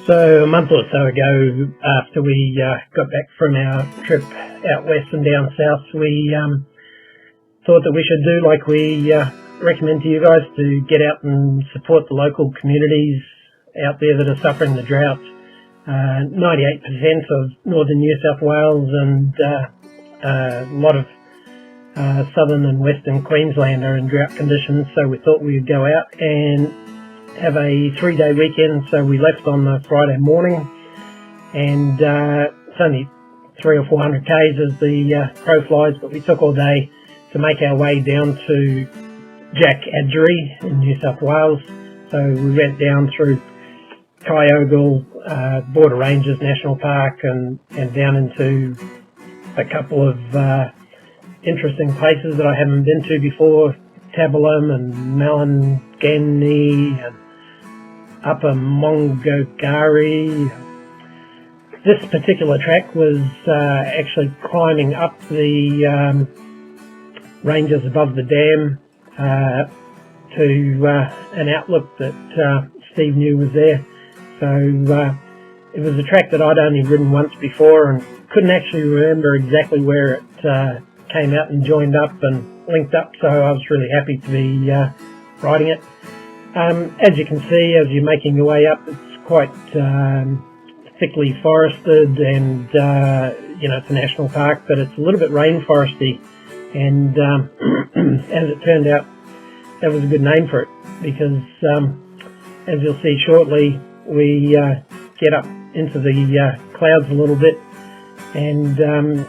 So a month or so ago, after we got back from our trip out west and down south, we thought that we should do like we recommend to you guys, to get out and support the local communities out there that are suffering the drought. 98% of northern New South Wales and a lot of southern and western Queensland are in drought conditions, so we thought we would go out and have a 3-day weekend. So we left on the Friday morning, and it's only 300 or 400 k's as the crow flies, but we took all day to make our way down to Jack Adgery in New South Wales. So we went down through Kyogle, Border Ranges National Park, and down into a couple of interesting places that I haven't been to before, Tabalum and Malangani and Upper Mongogari. This particular track was actually climbing up the ranges above the dam to an outlook that Steve knew was there. So it was a track that I'd only ridden once before and couldn't actually remember exactly where it came out and joined up and linked up, so I was really happy to be riding it. As you can see, as you're making your way up, it's quite thickly forested, and it's a national park, but it's a little bit rainforesty, and as it turned out, that was a good name for it, because as you'll see shortly, we get up into the clouds a little bit, and then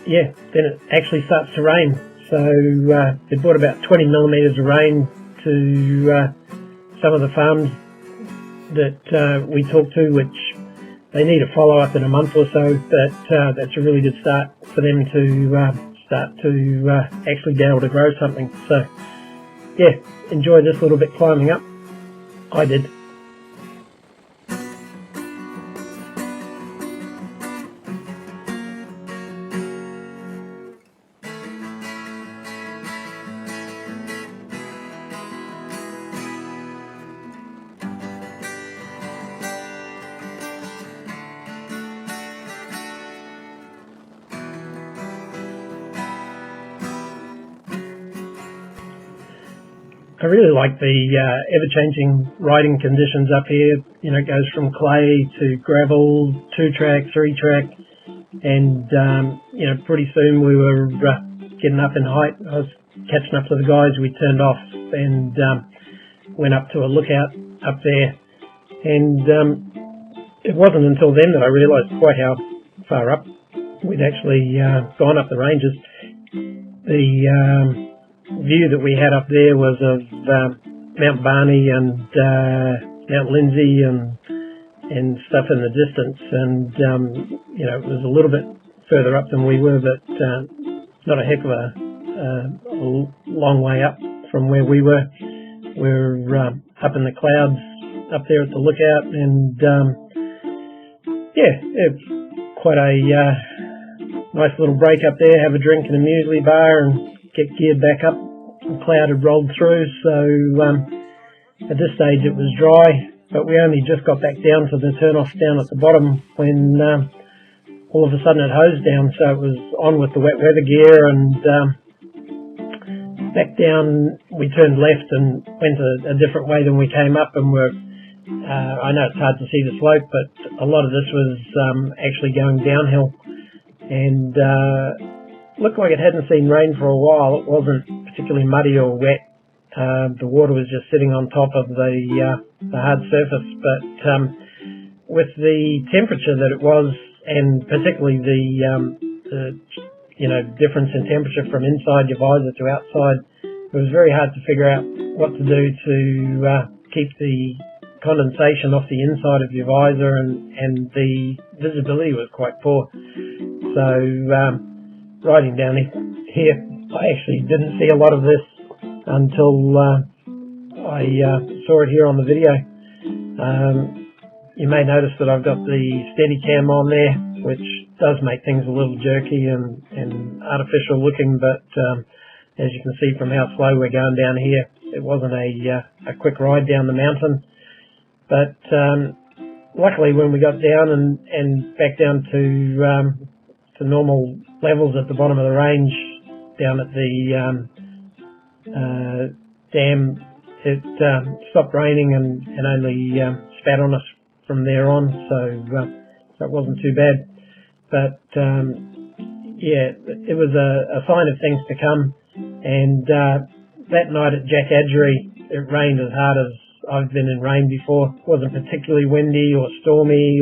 it actually starts to rain. So they brought about 20 millimetres of rain to some of the farms that we talked to, which they need a follow-up in a month or so, but that's a really good start for them to start to actually be able to grow something. So yeah, enjoy this little bit climbing up. I did. I really like the ever-changing riding conditions up here. It goes from clay to gravel, 2-track, 3-track, and pretty soon we were getting up in height. I was catching up to the guys. We turned off and went up to a lookout up there, and it wasn't until then that I realised quite how far up we'd actually gone up the ranges. The view that we had up there was of Mount Barney and Mount Lindsay and stuff in the distance, and it was a little bit further up than we were, but not a heck of a long way up from where we were. We're up in the clouds up there at the lookout, and it's quite a nice little break up there, have a drink in a muesli bar and get geared back up. The cloud had rolled through, so at this stage it was dry, but we only just got back down to the turn-off down at the bottom when all of a sudden it hosed down, so it was on with the wet weather gear, and back down we turned left and went a different way than we came up, and I know it's hard to see the slope, but a lot of this was actually going downhill, and looked like it hadn't seen rain for a while. It wasn't particularly muddy or wet. The water was just sitting on top of the hard surface, but with the temperature that it was, and particularly the difference in temperature from inside your visor to outside, it was very hard to figure out what to do to keep the condensation off the inside of your visor, and the visibility was quite poor. So riding down here, I actually didn't see a lot of this until I saw it here on the video. You may notice that I've got the Steadicam on there, which does make things a little jerky and artificial looking, but as you can see from how slow we're going down here, it wasn't a quick ride down the mountain. But luckily, when we got down and back down to normal levels at the bottom of the range, down at the dam, it stopped raining and only spat on us from there on, so it wasn't too bad. But yeah, it was a sign of things to come. And that night at Jack Adgery, it rained as hard as I've been in rain before. It wasn't particularly windy or stormy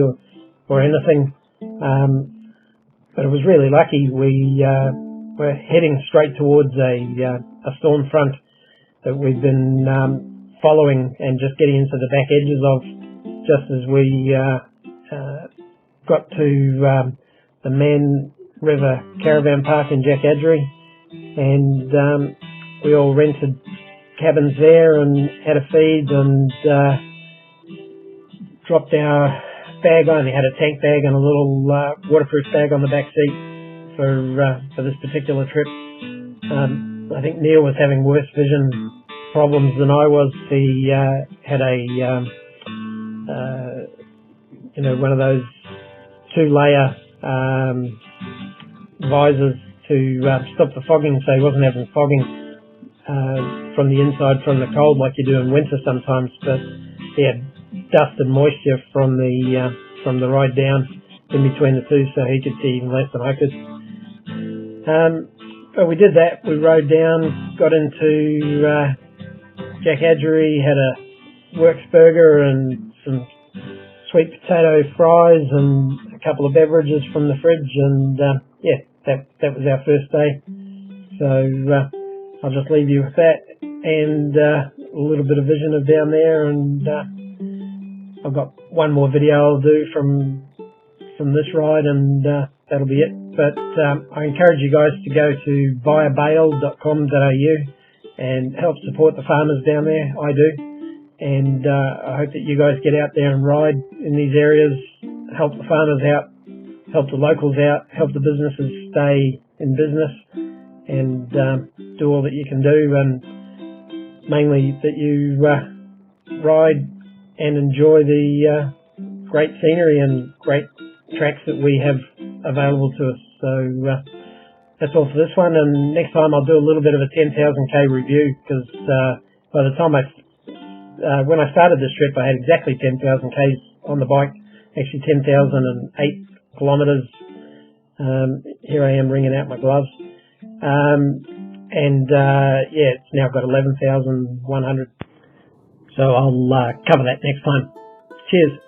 or anything, but it was really lucky. We were heading straight towards a storm front that we've been following and just getting into the back edges of, just as we got to the Man River Caravan Park in Jack Adgery, and we all rented cabins there and had a feed and dropped our bag. I only had a tank bag and a little waterproof bag on the back seat for this particular trip. I think Neil was having worse vision problems than I was. He had a one of those 2-layer visors to stop the fogging, so he wasn't having fogging from the inside from the cold like you do in winter sometimes, but he had dust and moisture from the ride down in between the two, so he could see even less than I could. But we did that. We rode down, got into Jack Adgery, had a works burger and some sweet potato fries and a couple of beverages from the fridge, and that was our first day. So I'll just leave you with that and a little bit of vision of down there, and I've got one more video I'll do from this ride, and that'll be it. But I encourage you guys to go to buyabale.com.au and help support the farmers down there. I do, and I hope that you guys get out there and ride in these areas, help the farmers out, help the locals out, help the businesses stay in business, and do all that you can do, and mainly that you ride and enjoy the great scenery and great tracks that we have available to us. So that's all for this one, and next time I'll do a little bit of a 10,000k review, because by the time when I started this trip I had exactly 10,000k's on the bike, actually 10,008 kilometres. Here I am wringing out my gloves. It's now got 11,100. So I'll cover that next time. Cheers.